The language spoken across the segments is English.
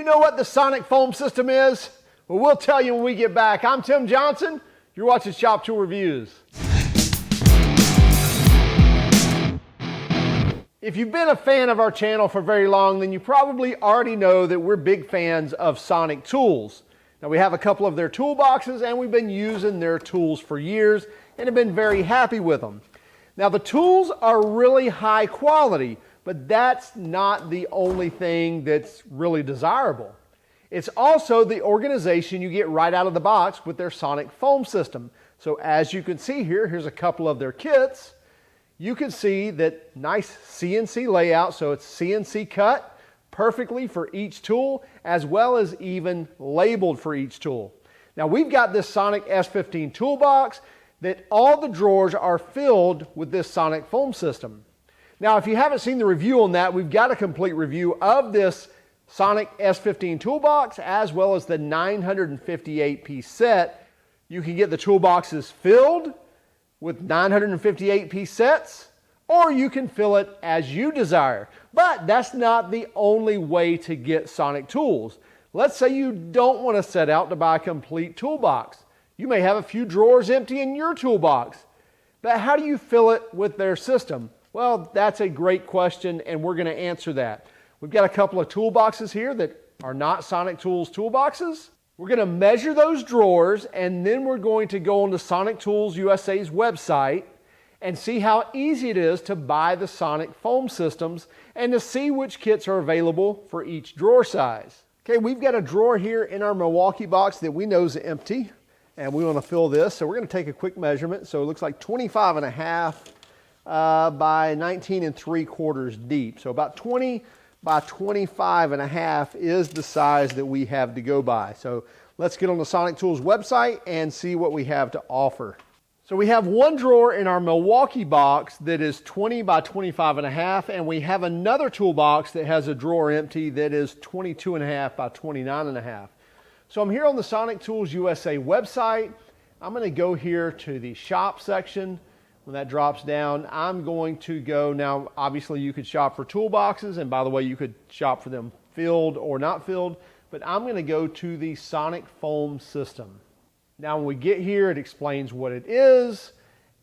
You know what the Sonic foam system is? Well, we'll tell you when we get back. I'm Tim Johnson. You're watching Shop Tool Reviews. If you've been a fan of our channel for very long, then you probably already know that we're big fans of Sonic tools. Now, we have a couple of their toolboxes, and we've been using their tools for years and have been very happy with them. Now, the tools are really high quality, but that's not the only thing that's really desirable. It's also the organization you get right out of the box with their Sonic foam system. So as you can see here, here's a couple of their kits. You can see that nice CNC layout, so it's CNC cut perfectly for each tool, as well as even labeled for each tool. Now, we've got this Sonic S15 toolbox that all the drawers are filled with this Sonic foam system. Now, if you haven't seen the review on that, we've got a complete review of this Sonic S15 toolbox, as well as the 958-piece set. You can get the toolboxes filled with 958-piece sets, or you can fill it as you desire. But that's not the only way to get Sonic tools. Let's say you don't want to set out to buy a complete toolbox. You may have a few drawers empty in your toolbox. But how do you fill it with their system? Well, that's a great question, and we're going to answer that. We've got a couple of toolboxes here that are not Sonic Tools toolboxes. We're going to measure those drawers, and then we're going to go on to Sonic Tools USA's website and see how easy it is to buy the Sonic foam systems and to see which kits are available for each drawer size. Okay, we've got a drawer here in our Milwaukee box that we know is empty, and we want to fill this. So we're going to take a quick measurement. So it looks like 25.5 by 19.75 deep. So about 20 by 25.5 is the size that we have to go by. So let's get on the Sonic Tools website and see what we have to offer. So we have one drawer in our Milwaukee box that is 20 by 25.5, and we have another toolbox that has a drawer empty that is 22.5 by 29.5. So I'm here on the Sonic Tools USA website. I'm going to go here to the shop section. When that drops down, I'm going to go, now obviously you could shop for toolboxes, and by the way, you could shop for them filled or not filled, but I'm going to go to the Sonic foam system. Now when we get here, it explains what it is,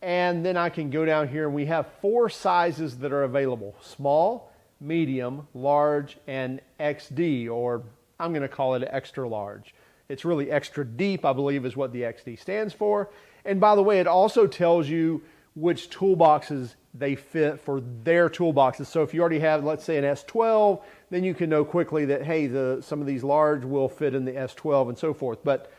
and then I can go down here and we have 4 sizes that are available: small, medium, large, and XD, or I'm going to call it extra large. It's really extra deep, I believe, is what the XD stands for. And by the way, it also tells you which toolboxes they fit for their toolboxes. So if you already have, let's say, an S12, then you can know quickly that, hey, some of these large will fit in the S12 and so forth. But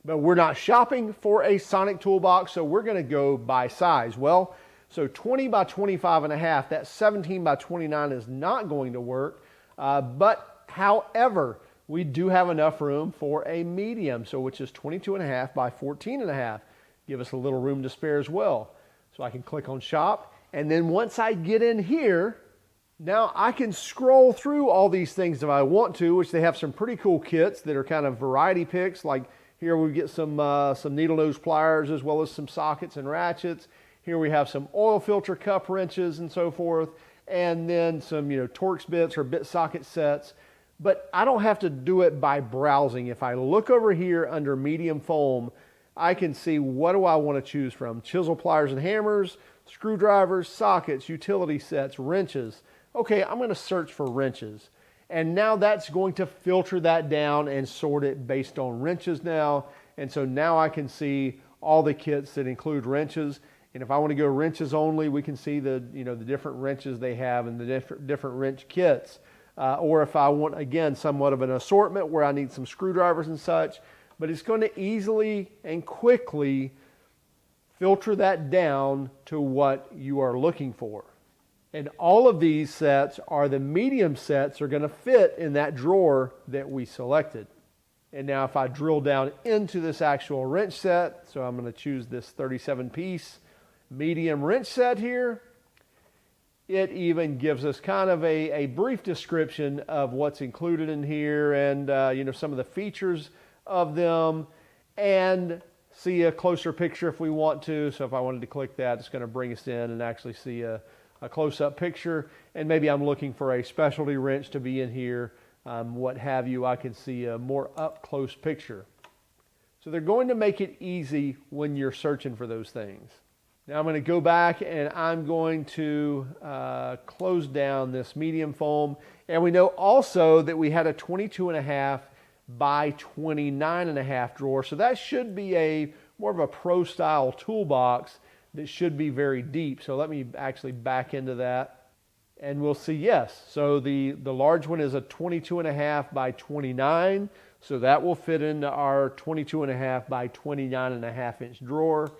we're not shopping for a Sonic toolbox, so we're going to go by size. Well, so 20 by 25.5, that 17 by 29 is not going to work. But however, we do have enough room for a medium, so which is 22.5 by 14.5. Give us a little room to spare as well. So I can click on shop, and then once I get in here, now I can scroll through all these things if I want to, which they have some pretty cool kits that are kind of variety picks. Like here we get some needle nose pliers, as well as some sockets and ratchets. Here we have some oil filter cup wrenches and so forth, and then some Torx bits or bit socket sets. But I don't have to do it by browsing. If I look over here under medium foam, I can see what do I want to choose from: chisel pliers and hammers, screwdrivers, sockets, utility sets, wrenches. Okay, I'm going to search for wrenches. And now that's going to filter that down and sort it based on wrenches now. And so now I can see all the kits that include wrenches. And if I want to go wrenches only, we can see the different wrenches they have and the different wrench kits. Or if I want, again, somewhat of an assortment where I need some screwdrivers and such, but it's going to easily and quickly filter that down to what you are looking for. And all of these sets are the medium sets are going to fit in that drawer that we selected. And now if I drill down into this actual wrench set, so I'm going to choose this 37-piece medium wrench set here, it even gives us kind of a brief description of what's included in here and some of the features of them, and see a closer picture if we want to. So if I wanted to click that, it's going to bring us in and actually see a close-up picture. And maybe I'm looking for a specialty wrench to be in here what have you, I can see a more up-close picture. So they're going to make it easy when you're searching for those things. Now I'm going to go back and I'm going to close down this medium foam. And we know also that we had a 22.5 by 29.5 drawer. So that should be more of a pro style toolbox that should be very deep. So let me actually back into that and we'll see, yes. So the large one is a 22.5 by 29. So that will fit into our 22.5 by 29.5 inch drawer.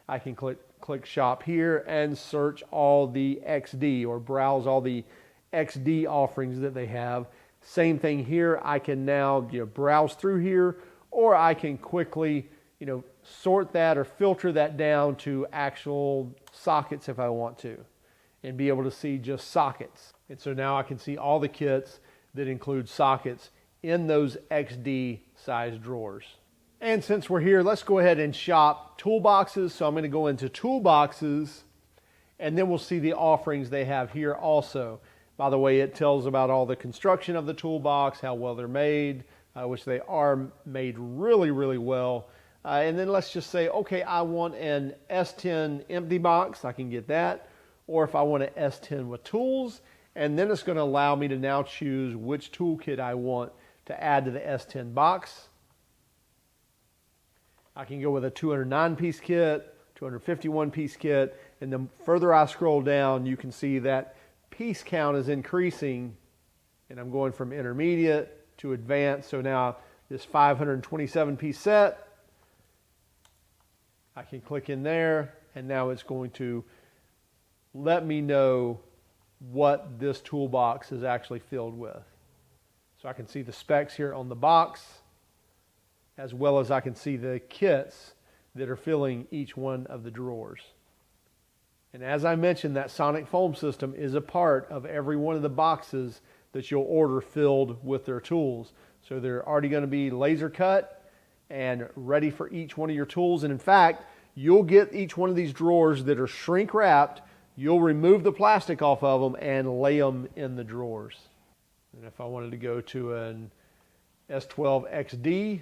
I can click shop here and search all the XD or browse all the XD offerings that they have. Same thing here. I can now browse through here, or I can quickly sort that or filter that down to actual sockets if I want to, and be able to see just sockets. And so now I can see all the kits that include sockets in those XD size drawers. And since we're here, let's go ahead and shop toolboxes. So I'm going to go into toolboxes, and then we'll see the offerings they have here also. By the way, it tells about all the construction of the toolbox, how well they're made, which they are made really, really well. And then let's just say, okay, I want an S10 empty box. I can get that. Or if I want an S10 with tools, and then it's going to allow me to now choose which toolkit I want to add to the S10 box. I can go with a 209-piece kit, 251-piece kit, and the further I scroll down, you can see that piece count is increasing, and I'm going from intermediate to advanced. So now this 527-piece set, I can click in there, and now it's going to let me know what this toolbox is actually filled with. So I can see the specs here on the box, as well as I can see the kits that are filling each one of the drawers. And as I mentioned, that Sonic foam system is a part of every one of the boxes that you'll order filled with their tools. So they're already going to be laser cut and ready for each one of your tools. And in fact, you'll get each one of these drawers that are shrink wrapped. You'll remove the plastic off of them and lay them in the drawers. And if I wanted to go to an S12 XD,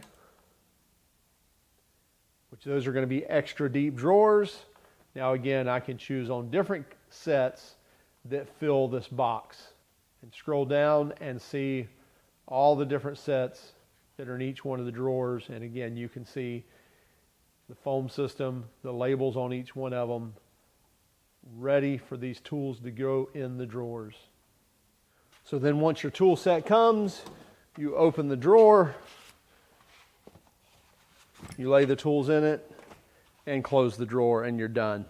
which those are going to be extra deep drawers. Now again, I can choose on different sets that fill this box and scroll down and see all the different sets that are in each one of the drawers. And again, you can see the foam system, the labels on each one of them, ready for these tools to go in the drawers. So then once your tool set comes, you open the drawer, you lay the tools in it, and close the drawer, and you're done.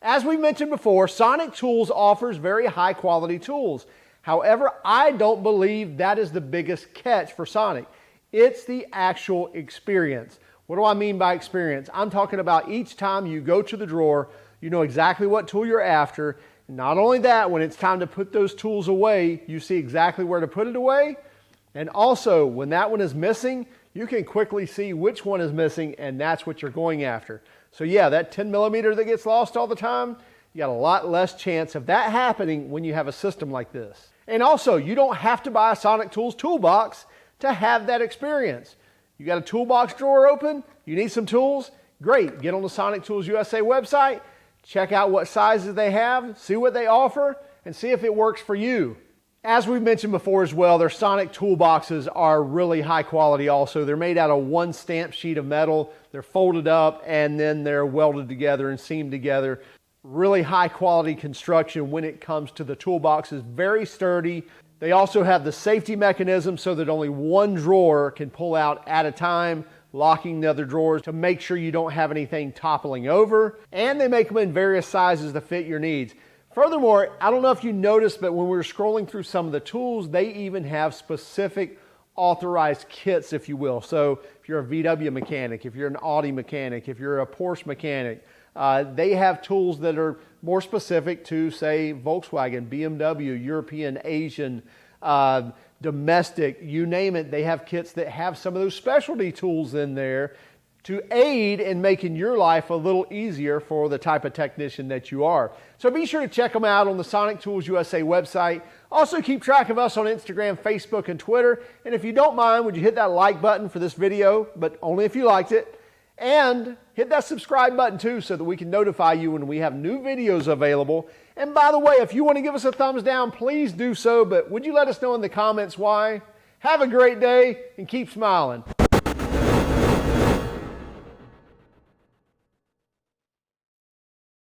As we mentioned before, Sonic Tools offers very high quality tools. However, I don't believe that is the biggest catch for Sonic. It's the actual experience. What do I mean by experience? I'm talking about each time you go to the drawer, you know exactly what tool you're after. Not only that, when it's time to put those tools away, you see exactly where to put it away. And also, when that one is missing, you can quickly see which one is missing, and that's what you're going after. So yeah, that 10 millimeter that gets lost all the time, you got a lot less chance of that happening when you have a system like this. And also, you don't have to buy a Sonic Tools toolbox to have that experience. You got a toolbox drawer open, you need some tools, great. Get on the Sonic Tools USA website, check out what sizes they have, see what they offer, and see if it works for you. As we mentioned before as well, their Sonic toolboxes are really high quality also. They're made out of one stamped sheet of metal. They're folded up and then they're welded together and seamed together. Really high quality construction when it comes to the toolboxes. Very sturdy. They also have the safety mechanism so that only one drawer can pull out at a time, locking the other drawers to make sure you don't have anything toppling over. And they make them in various sizes to fit your needs. Furthermore, I don't know if you noticed, but when we were scrolling through some of the tools, they even have specific authorized kits, if you will. So if you're a VW mechanic, if you're an Audi mechanic, if you're a Porsche mechanic, they have tools that are more specific to, say, Volkswagen, BMW, European, Asian, domestic, you name it. They have kits that have some of those specialty tools in there to aid in making your life a little easier for the type of technician that you are. So be sure to check them out on the Sonic Tools USA website. Also keep track of us on Instagram, Facebook, and Twitter. And if you don't mind, would you hit that like button for this video, but only if you liked it. And hit that subscribe button too so that we can notify you when we have new videos available. And by the way, if you want to give us a thumbs down, please do so. But would you let us know in the comments why? Have a great day and keep smiling.